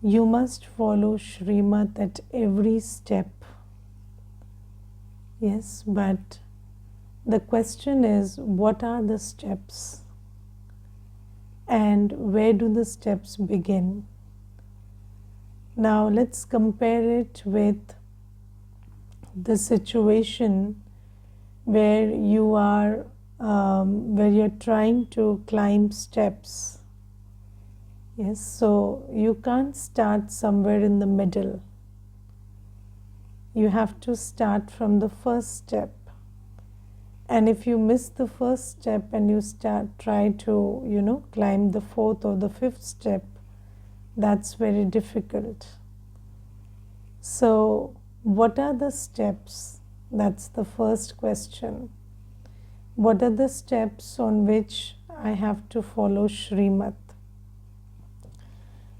You must follow Shrimat at every step. Yes, but the question is, what are the steps? And where do the steps begin? Now let's compare it with the situation where you're trying to climb steps. Yes, so you can't start somewhere in the middle. You have to start from the first step. And if you miss the first step and you try to, climb the fourth or the fifth step, that's very difficult. So, what are the steps? That's the first question. What are the steps on which I have to follow Shrimat?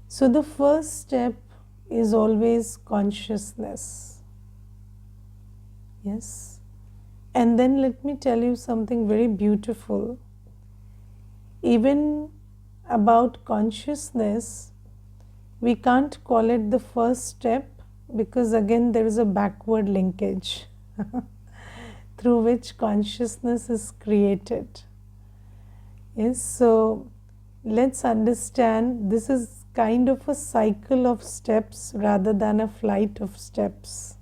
So, the first step is always consciousness. Yes. And then let me tell you something very beautiful. Even about consciousness, we can't call it the first step because again there is a backward linkage through which consciousness is created. Yes, so let's understand this is kind of a cycle of steps rather than a flight of steps.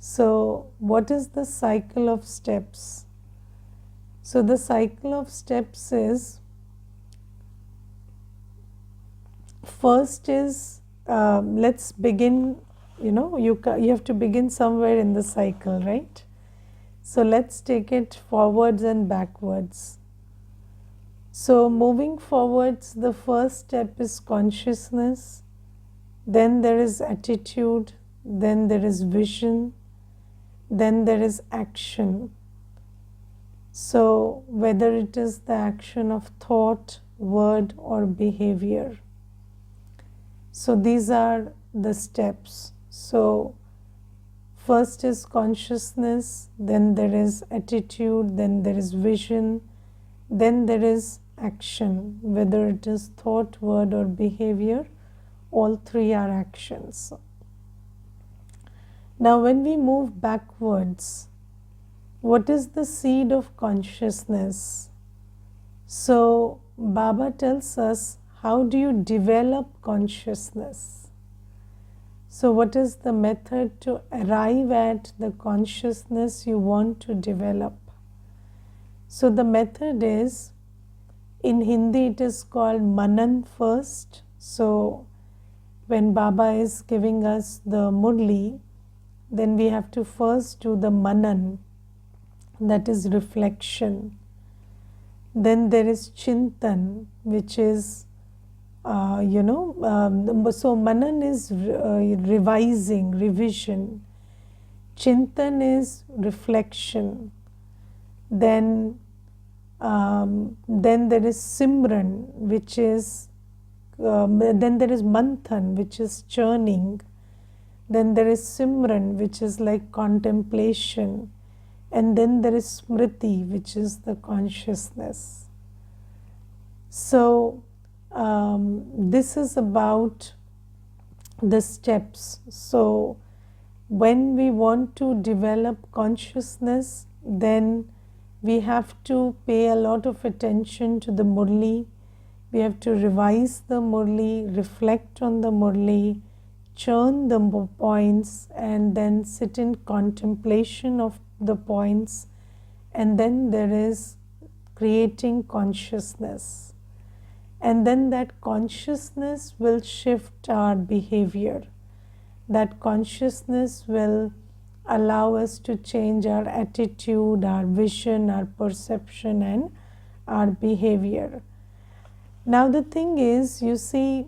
So, what is the cycle of steps? So, the cycle of steps is, first is, let's begin, you have to begin somewhere in the cycle, right? So, let's take it forwards and backwards. So, moving forwards, the first step is consciousness, then there is attitude, then there is vision, then there is action. So, whether it is the action of thought, word, or behavior. So, these are the steps. So, first is consciousness, then there is attitude, then there is vision, then there is action. Whether it is thought, word, or behavior, all three are actions. Now, when we move backwards, what is the seed of consciousness? So, Baba tells us, how do you develop consciousness? So, what is the method to arrive at the consciousness you want to develop? So, the method is, in Hindi it is called Manan first. So, when Baba is giving us the Murli, then we have to first do the Manan, that is reflection. Then there is Chintan, which is, so Manan is revising, revision. Chintan is reflection. Then there is Simran, which is, then there is Manthan, which is churning. Then there is Simran, which is like contemplation. And then there is Smriti, which is the consciousness. So, this is about the steps. So, when we want to develop consciousness, then we have to pay a lot of attention to the Murli. We have to revise the Murli, reflect on the Murli, churn the points, and then sit in contemplation of the points. And then there is creating consciousness. And then that consciousness will shift our behavior. That consciousness will allow us to change our attitude, our vision, our perception, and our behavior. Now, the thing is, you see,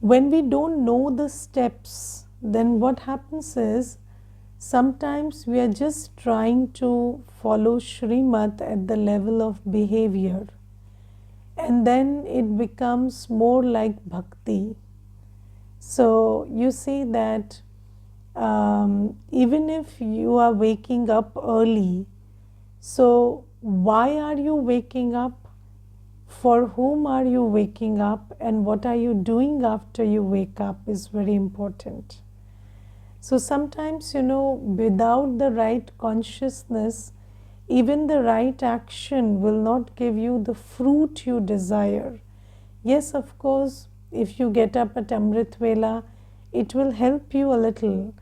when we don't know the steps, then what happens is, sometimes we are just trying to follow Shrimat at the level of behavior, and then it becomes more like bhakti. So, you see that even if you are waking up early, so why are you waking up? for whom are you waking up and what are you doing after you wake up is very important. So sometimes, without the right consciousness, even the right action will not give you the fruit you desire. Yes, of course, if you get up at Amrit Vela, it will help you a little.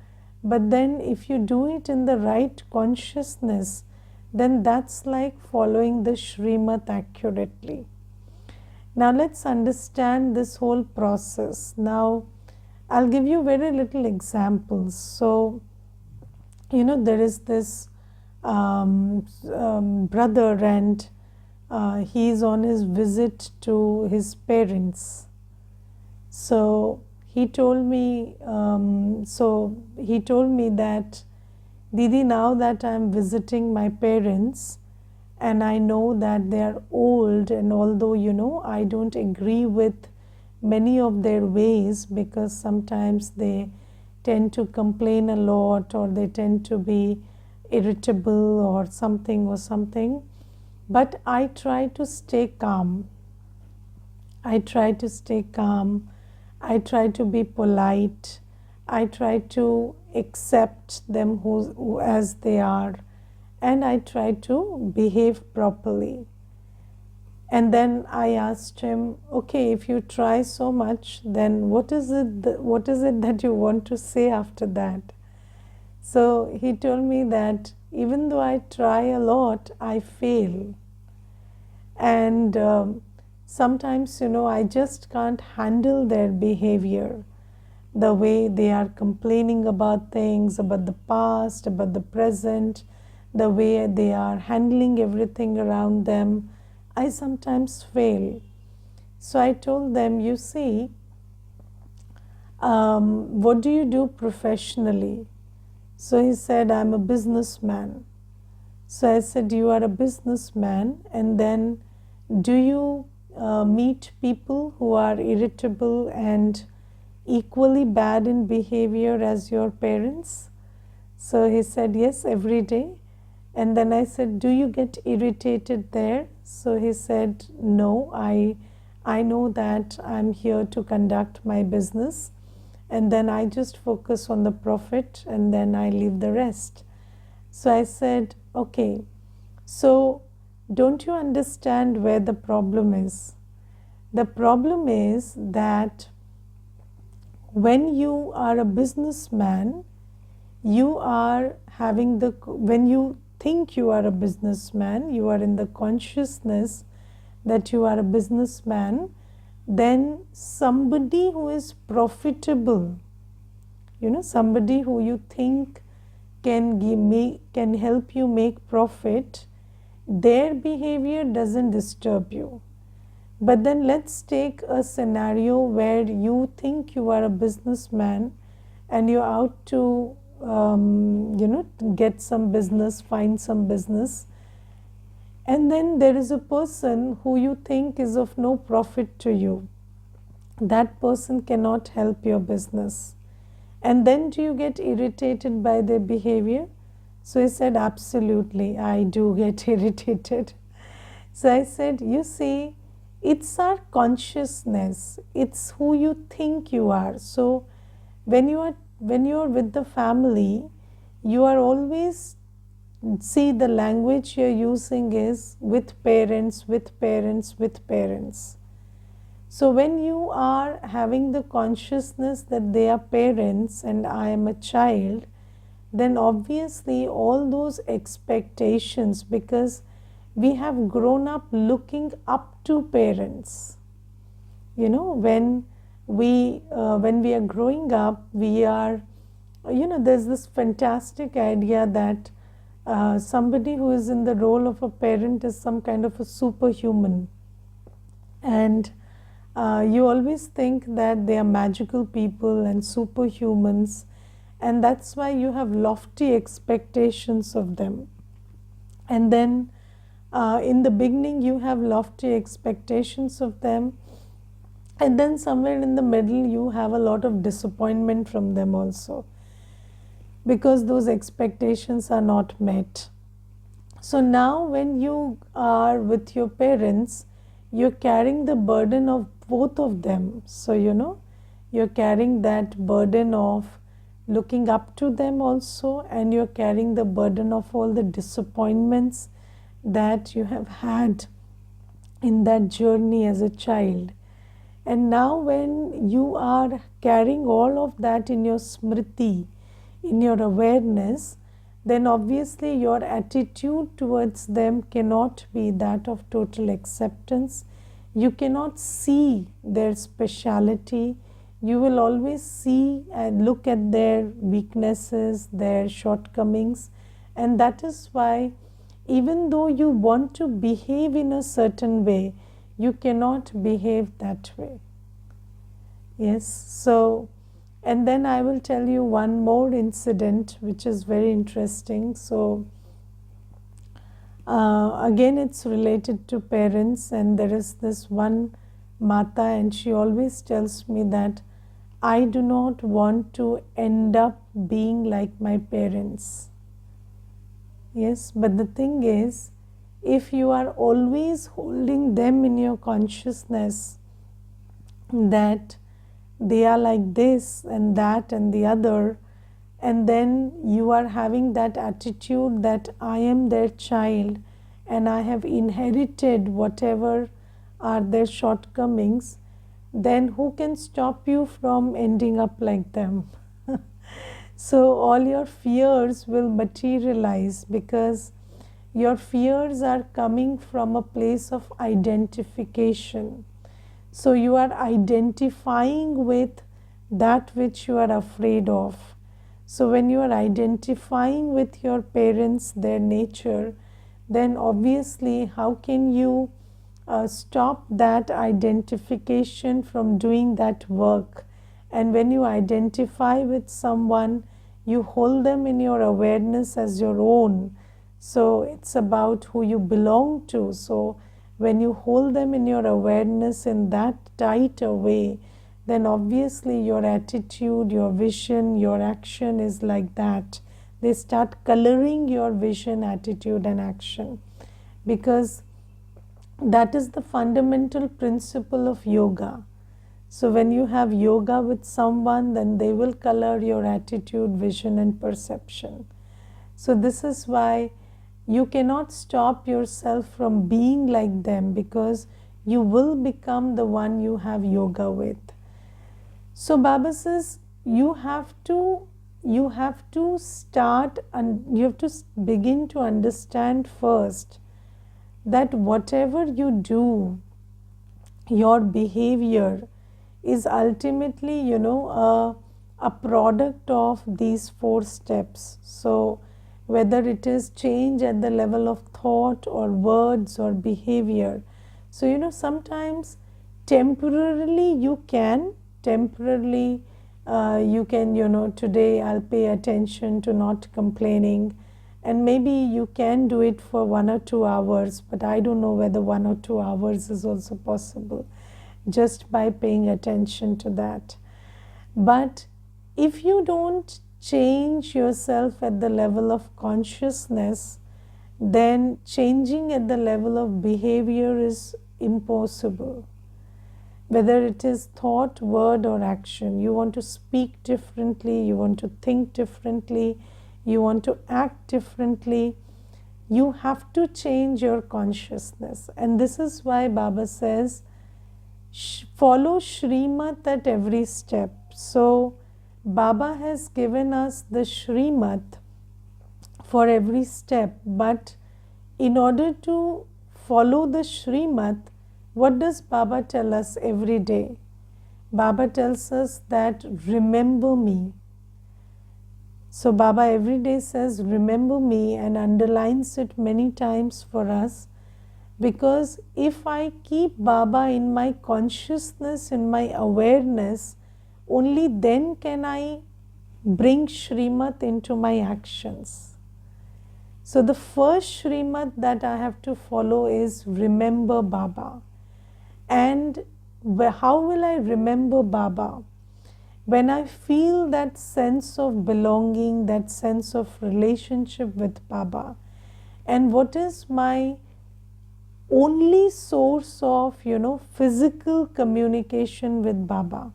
But then if you do it in the right consciousness, then that's like following the Shrimat accurately. Now let's understand this whole process. Now I'll give you very little examples. So, there is this brother, and he's on his visit to his parents. So he told me, that, Didi, now that I'm visiting my parents, and I know that they are old, and although I don't agree with many of their ways, because sometimes they tend to complain a lot, or they tend to be irritable or something, but I try to stay calm. I try to be polite. I try to accept them who as they are, and I try to behave properly. And then I asked him, okay, if you try so much, then what is it that you want to say after that? So he told me that even though I try a lot, I fail. And sometimes, I just can't handle their behavior, the way they are complaining about things, about the past, about the present, the way they are handling everything around them. I sometimes fail. So I told them, you see, what do you do professionally? So he said, I'm a businessman. So I said, you are a businessman, and then do you meet people who are irritable and equally bad in behavior as your parents? So he said, yes, every day. And then I said, do you get irritated there? So he said, no, I know that I'm here to conduct my business, and then I just focus on the profit, and then I leave the rest. So I said, okay, so don't you understand where the problem is? The problem is that when you are a businessman, when you think you are a businessman, you are in the consciousness that you are a businessman, then somebody who is profitable, somebody who you think can help you make profit, their behavior doesn't disturb you. But then let's take a scenario where you think you are a businessman and you're out to get some business, find some business, and then there is a person who you think is of no profit to you. That person cannot help your business. And then do you get irritated by their behavior? So he said, absolutely, I do get irritated. So I said, you see, it's our consciousness. It's who you think you are. So when you're with the family, you are always, see, the language you're using is with parents, with parents, with parents. So when you are having the consciousness that they are parents and I am a child, then obviously all those expectations, because we have grown up looking up to parents. When we are growing up, we are, there's this fantastic idea that somebody who is in the role of a parent is some kind of a superhuman. And you always think that they are magical people and superhumans, and that's why you have lofty expectations of them. And then in the beginning you have lofty expectations of them, and then somewhere in the middle you have a lot of disappointment from them also, because those expectations are not met. So now when you are with your parents, you're carrying the burden of both of them. So, you're carrying that burden of looking up to them also, and you're carrying the burden of all the disappointments that you have had in that journey as a child. And now, when you are carrying all of that in your smriti, in your awareness, then obviously your attitude towards them cannot be that of total acceptance. You cannot see their speciality. You will always see and look at their weaknesses, their shortcomings, and that is why, even though you want to behave in a certain way, you cannot behave that way. Yes, so, and then I will tell you one more incident which is very interesting. So, again, it's related to parents, and there is this one Mata, and she always tells me that I do not want to end up being like my parents. Yes, but the thing is, if you are always holding them in your consciousness that they are like this and that and the other, and then you are having that attitude that I am their child and I have inherited whatever are their shortcomings, then who can stop you from ending up like them? So all your fears will materialize, because your fears are coming from a place of identification. So you are identifying with that which you are afraid of. So when you are identifying with your parents, their nature, then obviously how can you stop that identification from doing that work? And when you identify with someone, you hold them in your awareness as your own. So it's about who you belong to. So when you hold them in your awareness in that tight a way, then obviously your attitude, your vision, your action is like that. They start coloring your vision, attitude, and action, because that is the fundamental principle of yoga. So when you have yoga with someone, then they will color your attitude, vision, and perception. So this is why you cannot stop yourself from being like them, because you will become the one you have yoga with. So Baba says you have to start, and you have to begin to understand first that whatever you do, your behavior is ultimately, a product of these 4 steps. So whether it is change at the level of thought or words or behavior. So sometimes temporarily you can today I'll pay attention to not complaining, and maybe you can do it for 1 or 2 hours, but I don't know whether 1 or 2 hours is also possible just by paying attention to that. But if you don't change yourself at the level of consciousness, then changing at the level of behavior is impossible. Whether it is thought, word, or action, you want to speak differently, you want to think differently, you want to act differently, you have to change your consciousness. And this is why Baba says, follow Shrimat at every step. So Baba has given us the Shrimat for every step, but in order to follow the Shrimat, what does Baba tell us every day? Baba tells us that remember me. So Baba every day says remember me, and underlines it many times for us, because if I keep Baba in my consciousness, in my awareness, only then can I bring Shrimat into my actions. So the first Shrimat that I have to follow is remember Baba. And how will I remember Baba? When I feel that sense of belonging, that sense of relationship with Baba. And what is my only source of, physical communication with Baba.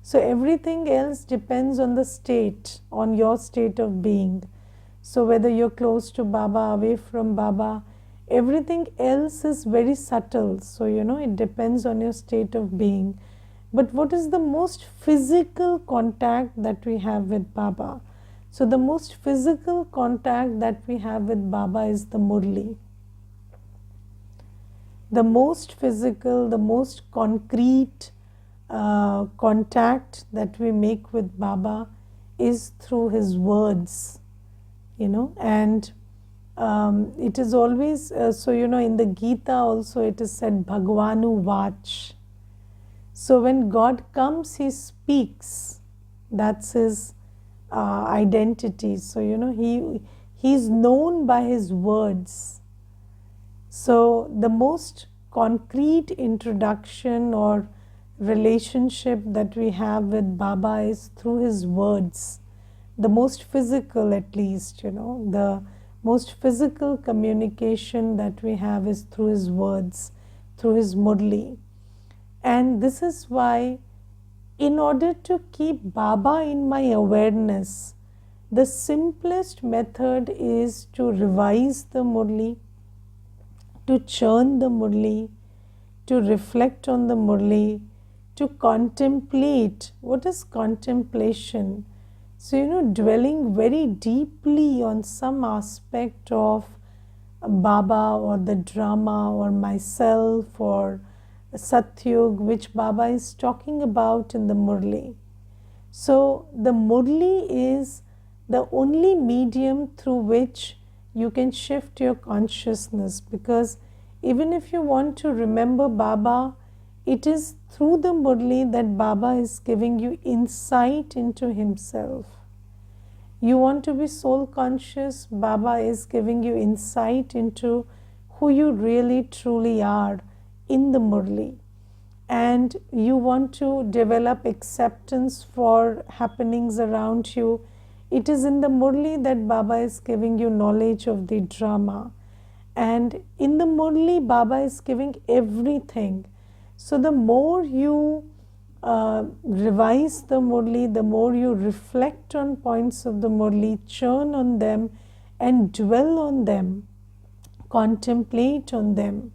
So everything else depends on the state, on your state of being. So whether you're close to Baba, away from Baba, everything else is very subtle. So, it depends on your state of being. But what is the most physical contact that we have with Baba? So the most physical contact that we have with Baba is the Murli. The most physical, the most concrete contact that we make with Baba is through his words, and it is always, so in the Gita also it is said Bhagwanu Vach. So when God comes, he speaks. That's his identity. So he's known by his words. So the most concrete introduction or relationship that we have with Baba is through his words. The most physical, at least, the most physical communication that we have is through his words, through his Murli. And this is why, in order to keep Baba in my awareness, the simplest method is to revise the Murli, to churn the Murli, to reflect on the Murli, to contemplate. What is contemplation? So, dwelling very deeply on some aspect of Baba or the drama or myself or Satyug, which Baba is talking about in the Murli. So the Murli is the only medium through which you can shift your consciousness, because even if you want to remember Baba, it is through the Murli that Baba is giving you insight into himself. You want to be soul conscious, Baba is giving you insight into who you really truly are in the Murli. And you want to develop acceptance for happenings around you, it is in the Murli that Baba is giving you knowledge of the drama. And in the Murli, Baba is giving everything. So the more you revise the Murli, the more you reflect on points of the Murli, churn on them and dwell on them, contemplate on them,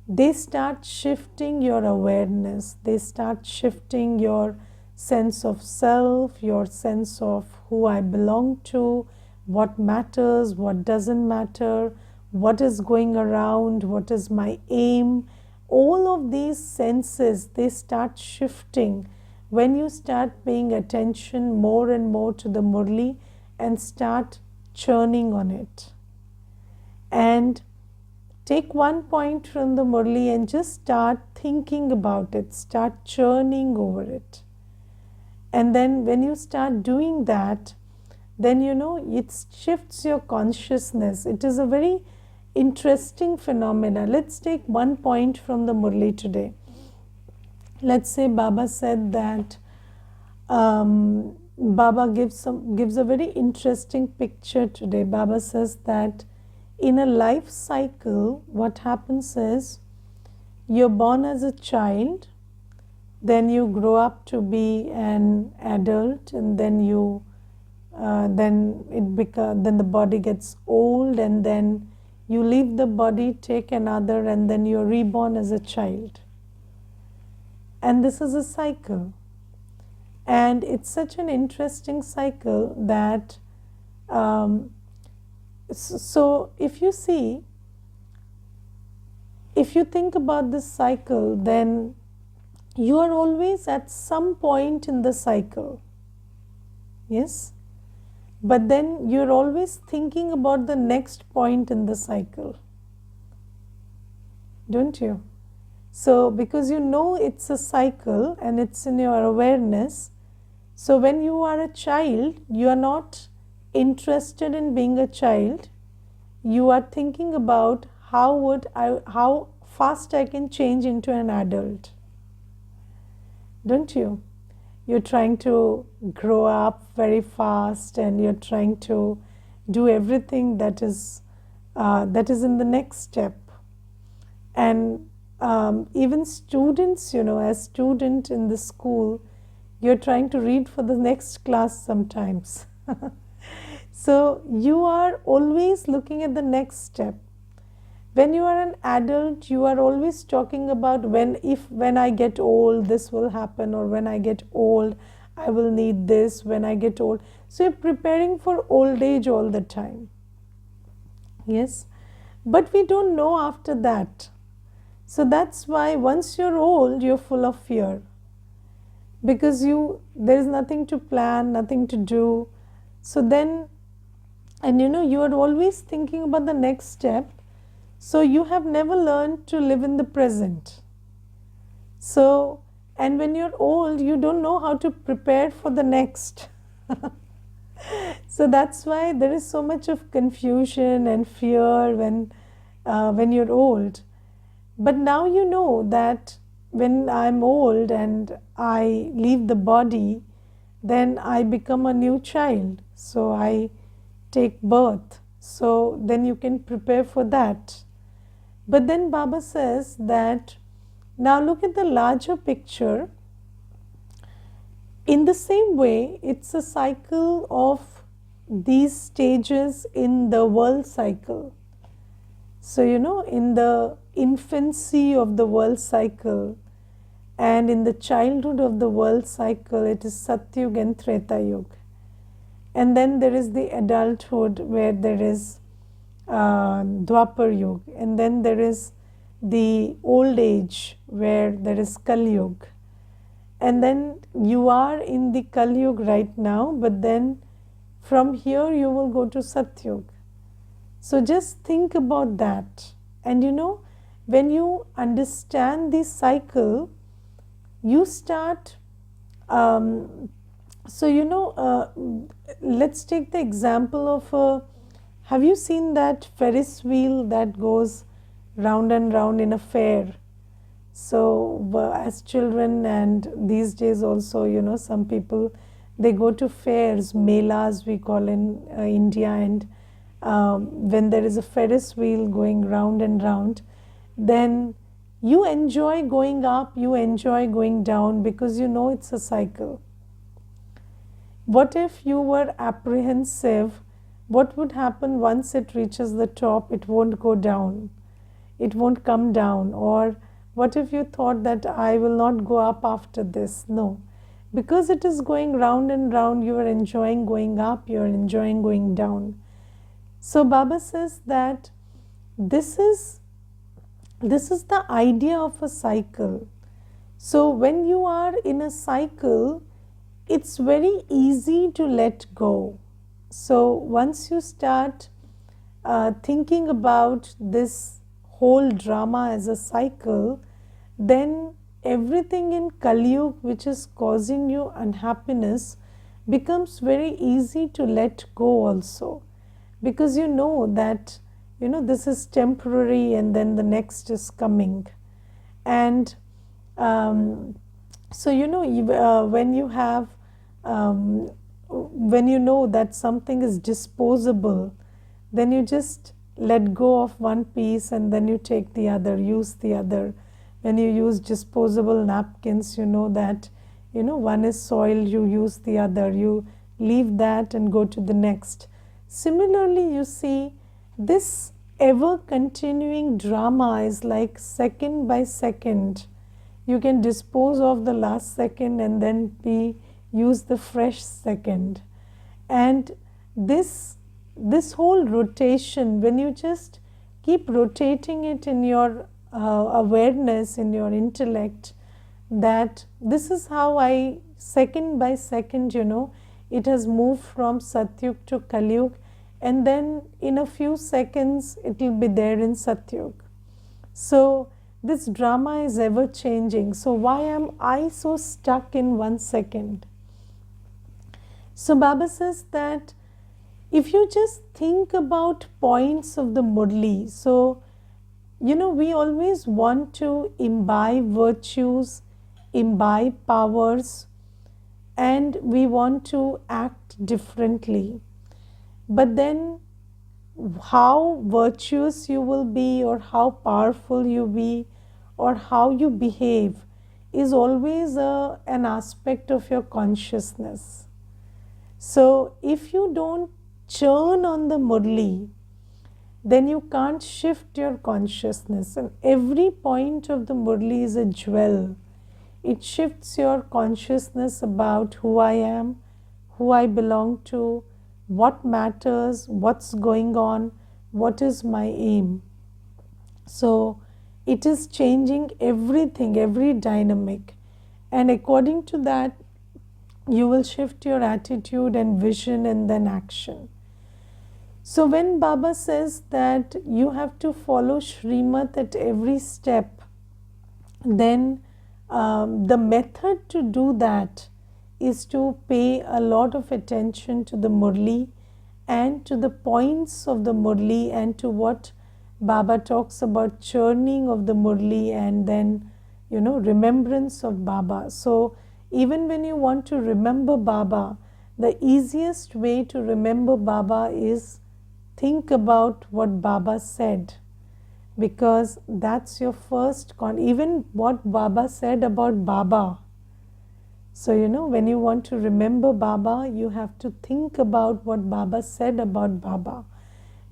they start shifting your awareness. They start shifting your sense of self, your sense of who I belong to, what matters, what doesn't matter, what is going around, what is my aim. All of these senses, they start shifting when you start paying attention more and more to the Murli and start churning on it. And take one point from the Murli and just start thinking about it, start churning over it. And then when you start doing that, then it shifts your consciousness. It is a very interesting phenomena. Let's take one point from the Murli today. Let's say Baba said that Baba gives a very interesting picture today. Baba says that in a life cycle, what happens is you're born as a child, then you grow up to be an adult, and then then the body gets old, and then you leave the body, take another, and then you're reborn as a child. And this is a cycle. And it's such an interesting cycle that so if you think about this cycle, then you are always at some point in the cycle. Yes? But then you're always thinking about the next point in the cycle. Don't you? So because it's a cycle and it's in your awareness, so when you are a child, you are not interested in being a child. You are thinking about how fast I can change into an adult. Don't you? You're trying to grow up very fast, and you're trying to do everything that is in the next step. And even students, as student in the school, you're trying to read for the next class sometimes. So you are always looking at the next step. When you are an adult, you are always talking about when I get old this will happen, or when I get old I will need this, when I get old. So you're preparing for old age all the time. Yes, but we don't know after that. So that's why once you're old, you're full of fear, because there is nothing to plan, nothing to do. So then, and you are always thinking about the next step. So you have never learned to live in the present. So, and when you're old, you don't know how to prepare for the next. So that's why there is so much of confusion and fear when you're old. But now you know that when I'm old and I leave the body, then I become a new child. So I take birth. So then you can prepare for that. But then Baba says that now look at the larger picture. In the same way, it's a cycle of these stages in the world cycle. So, in the infancy of the world cycle and in the childhood of the world cycle, it is Satyug and Treta Yuga. And then there is the adulthood where there is Dwapar Yuga. And then there is the old age where there is Kali Yuga. And then you are in the Kali Yuga right now, but then from here you will go to Satyug. So just think about that. And when you understand this cycle, you start. Let's take the example of have you seen that Ferris wheel that goes round and round in a fair? So as children, and these days also, some people, they go to fairs, melas we call in India, and when there is a Ferris wheel going round and round, then you enjoy going up, you enjoy going down, because it's a cycle. What if you were apprehensive? What would happen once it reaches the top? It won't go down. It won't come down. Or what if you thought that I will not go up after this? No. Because it is going round and round, you are enjoying going up, you are enjoying going down. So Baba says that this is the idea of a cycle. So when you are in a cycle, it's very easy to let go. So once you start thinking about this whole drama as a cycle, then everything in Kali Yuga which is causing you unhappiness becomes very easy to let go also, because you know that this is temporary and then the next is coming. And so when you have when you know that something is disposable, then you just let go of one piece and then you take the other, use the other. When you use disposable napkins, you know that one is soiled, you use the other, you leave that and go to the next. Similarly, you see, this ever continuing drama is like second by second. You can dispose of the last second and then use the fresh second. And this whole rotation, when you just keep rotating it in your awareness, in your intellect, that this is how second by second, it has moved from Satyug to Kali Yuga, and then in a few seconds it will be there in Satyug. So this drama is ever changing. So why am I so stuck in 1 second? So Baba says that if you just think about points of the Murli, so we always want to imbibe virtues, imbibe powers, and we want to act differently. But then how virtuous you will be, or how powerful you be, or how you behave is always an aspect of your consciousness. So if you don't churn on the Murli, then you can't shift your consciousness. And every point of the Murli is a jewel. It shifts your consciousness about who I am, who I belong to, what matters, what's going on, what is my aim. So it is changing everything, every dynamic. And according to that, you will shift your attitude and vision and then action. So when Baba says that you have to follow Shrimat at every step, then the method to do that is to pay a lot of attention to the Murli and to the points of the Murli and to what Baba talks about, churning of the Murli and then, remembrance of Baba. So even when you want to remember Baba, the easiest way to remember Baba is think about what Baba said, because that's your first even what Baba said about Baba. So when you want to remember Baba, you have to think about what Baba said about Baba,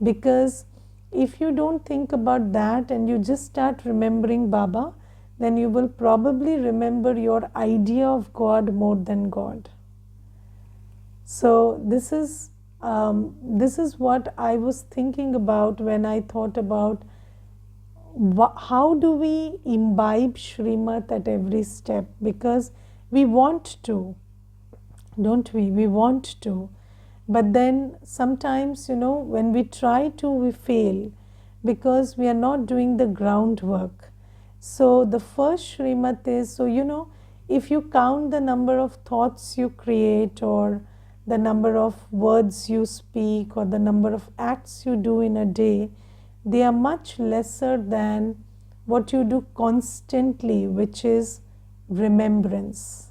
because if you don't think about that and you just start remembering Baba, then you will probably remember your idea of God more than God. So this is what I was thinking about when I thought about how do we imbibe Shrimat at every step, because we want to, don't we? We want to. But then sometimes, when we try to, we fail because we are not doing the groundwork. So the first Shrimat is, so if you count the number of thoughts you create, or the number of words you speak, or the number of acts you do in a day, they are much lesser than what you do constantly, which is remembrance.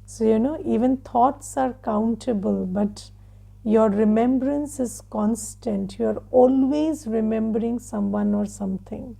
So even thoughts are countable, but your remembrance is constant. You are always remembering someone or something.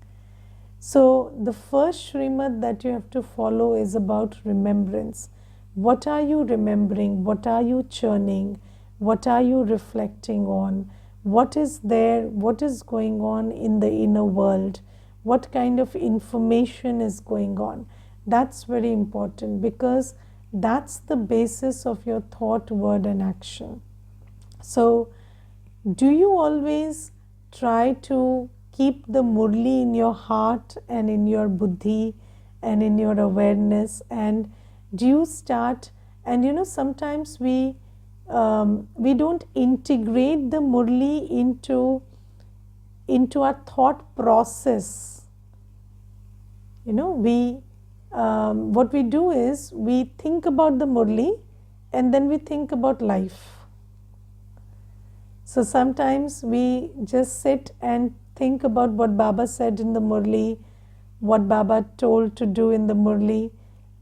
So the first Shrimat that you have to follow is about remembrance. What are you remembering? What are you churning? What are you reflecting on? What is there? What is going on in the inner world? What kind of information is going on? That's very important, because that's the basis of your thought, word and action. So do you always try to keep the Murli in your heart and in your buddhi and in your awareness? And do you start, and sometimes we don't integrate the Murli into our thought process. What we do is we think about the Murli and then we think about life. So sometimes we just sit and think about what Baba said in the Murli, what Baba told to do in the Murli.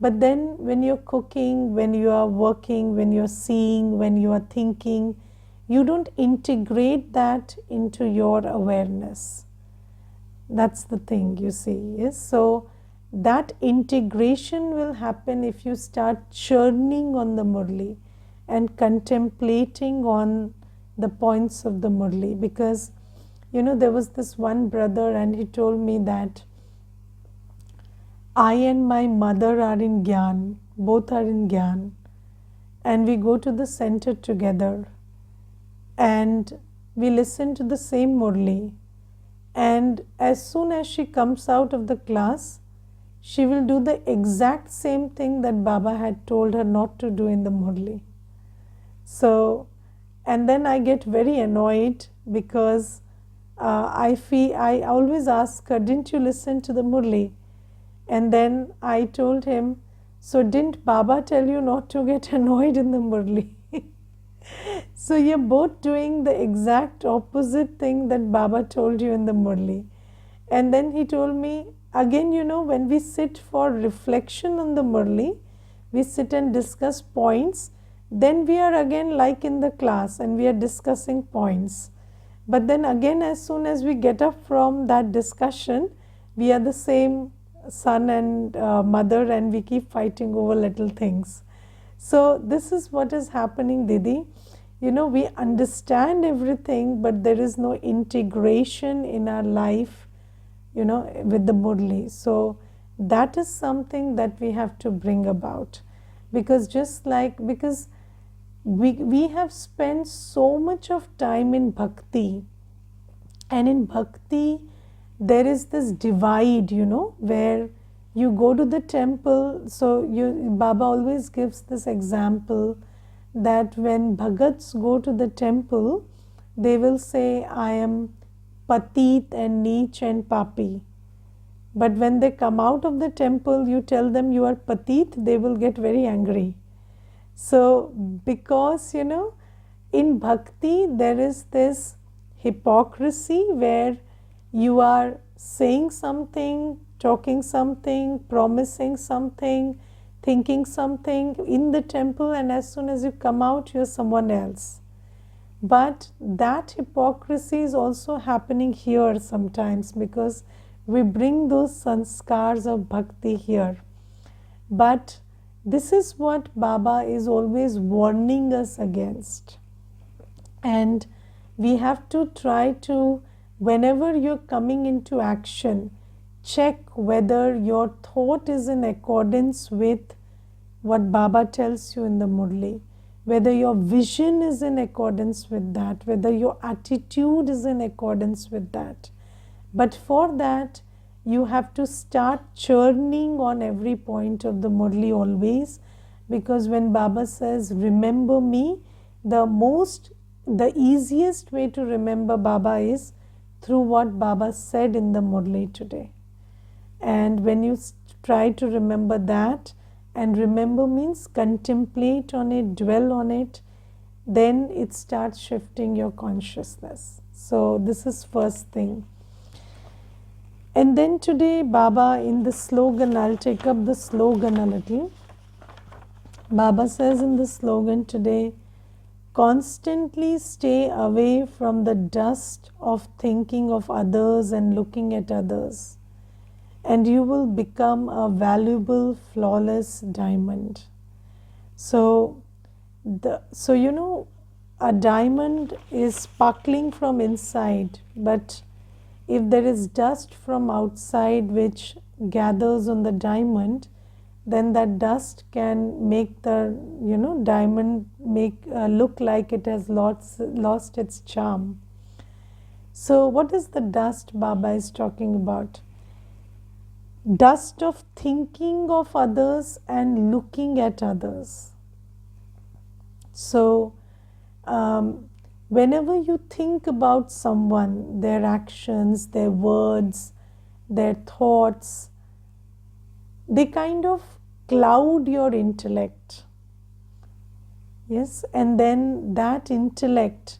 But then when you're cooking, when you are working, when you're seeing, when you are thinking, you don't integrate that into your awareness. That's the thing, you see. Yes? So that integration will happen if you start churning on the Murli and contemplating on the points of the Murli. Because there was this one brother and he told me that I and my mother are in Gyan, both are in Gyan, and we go to the center together and we listen to the same Murli, and as soon as she comes out of the class, she will do the exact same thing that Baba had told her not to do in the Murli. So, and then I get very annoyed, because I always ask her, didn't you listen to the Murli? And then I told him, so didn't Baba tell you not to get annoyed in the Murli? So you're both doing the exact opposite thing that Baba told you in the Murli. And then he told me, again, when we sit for reflection on the Murli, we sit and discuss points, then we are again like in the class and we are discussing points. But then again, as soon as we get up from that discussion, we are the same son and mother, and we keep fighting over little things. So this is what is happening, Didi. We understand everything, but there is no integration in our life, with the Murli. So that is something that we have to bring about. Because because we have spent so much of time in bhakti, and in bhakti there is this divide, where you go to the temple. So Baba always gives this example that when bhagats go to the temple, they will say, I am patit and neech and papi. But when they come out of the temple, you tell them you are patit, they will get very angry. So because in bhakti there is this hypocrisy where you are saying something, talking something, promising something, thinking something in the temple, and as soon as you come out, you're someone else. But that hypocrisy is also happening here sometimes, because we bring those sanskars of bhakti here. But this is what Baba is always warning us against. And we have to try to, whenever you're coming into action, check whether your thought is in accordance with what Baba tells you in the Murli, whether your vision is in accordance with that, whether your attitude is in accordance with that. But for that, you have to start churning on every point of the Murli always, because when Baba says, remember me, the easiest way to remember Baba is through what Baba said in the Murli today. And when you try to remember that, and remember means contemplate on it, dwell on it, then it starts shifting your consciousness. So this is first thing. And then today, Baba, in the slogan, I'll take up the slogan a little. Baba says in the slogan today, constantly stay away from the dust of thinking of others and looking at others, and you will become a valuable, flawless diamond. So a diamond is sparkling from inside, but if there is dust from outside which gathers on the diamond, then that dust can make the diamond look like it has lost its charm. So what is the dust Baba is talking about? Dust of thinking of others and looking at others. So whenever you think about someone, their actions, their words, their thoughts, they kind of cloud your intellect. Yes, and then that intellect,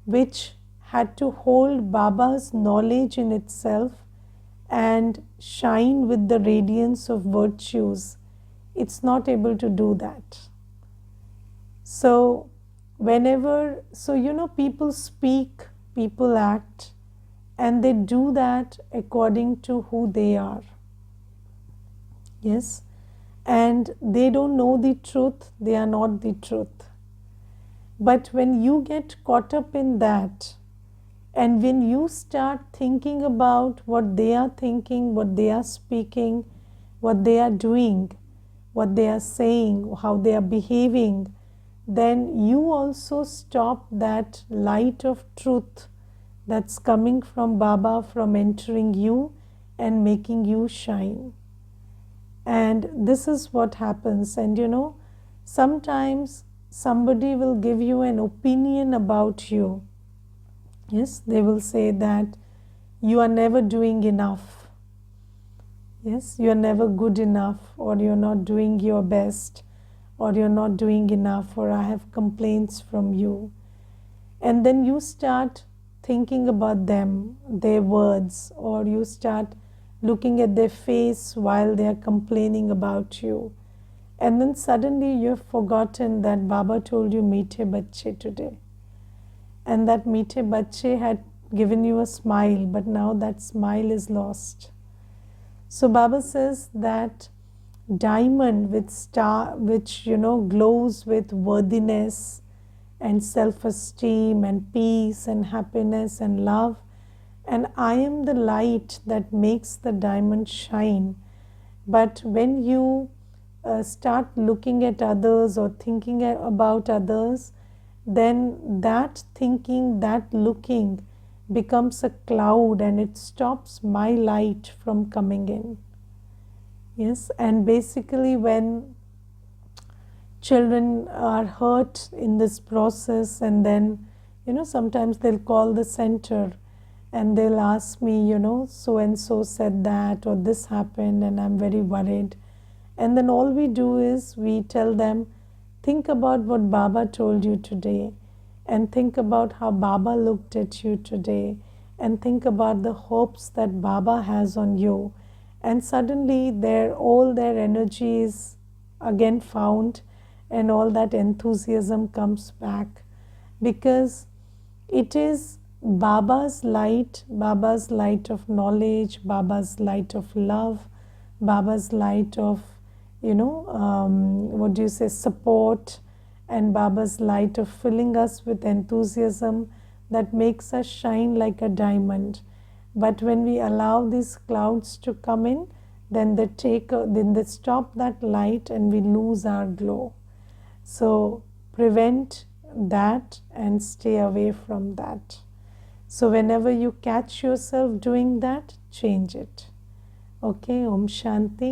which had to hold Baba's knowledge in itself and shine with the radiance of virtues, it's not able to do that. So people speak, people act, and they do that according to who they are. Yes, and they don't know the truth, they are not the truth. But when you get caught up in that, and when you start thinking about what they are thinking, what they are speaking, what they are doing, what they are saying, how they are behaving, then you also stop that light of truth that's coming from Baba from entering you and making you shine. And this is what happens. And sometimes somebody will give you an opinion about you. Yes, they will say that you are never doing enough. Yes, you are never good enough, or you're not doing your best, or you're not doing enough, or I have complaints from you. And then you start thinking about them, their words, or you start looking at their face while they are complaining about you. And then suddenly you've forgotten that Baba told you meethe bacche today. and that meete bacche had given you a smile, but now that smile is lost. So Baba says that diamond with star, which glows with worthiness and self-esteem and peace and happiness and love, and I am the light that makes the diamond shine. But when you start looking at others or thinking about others, then that thinking, that looking becomes a cloud and it stops my light from coming in. Yes, and basically, when children are hurt in this process, and then sometimes they'll call the center and they'll ask me, so and so said that, or this happened, and I'm very worried. And then all we do is we tell them, think about what Baba told you today, and think about how Baba looked at you today, and think about the hopes that Baba has on you. And suddenly all their energy is again found, and all that enthusiasm comes back, because it is Baba's light of knowledge, Baba's light of love, Baba's light of, what do you say, support, and Baba's light of filling us with enthusiasm that makes us shine like a diamond. But when we allow these clouds to come in, then they stop that light and we lose our glow. So prevent that and stay away from that. So whenever you catch yourself doing that, change it. Okay, Om Shanti.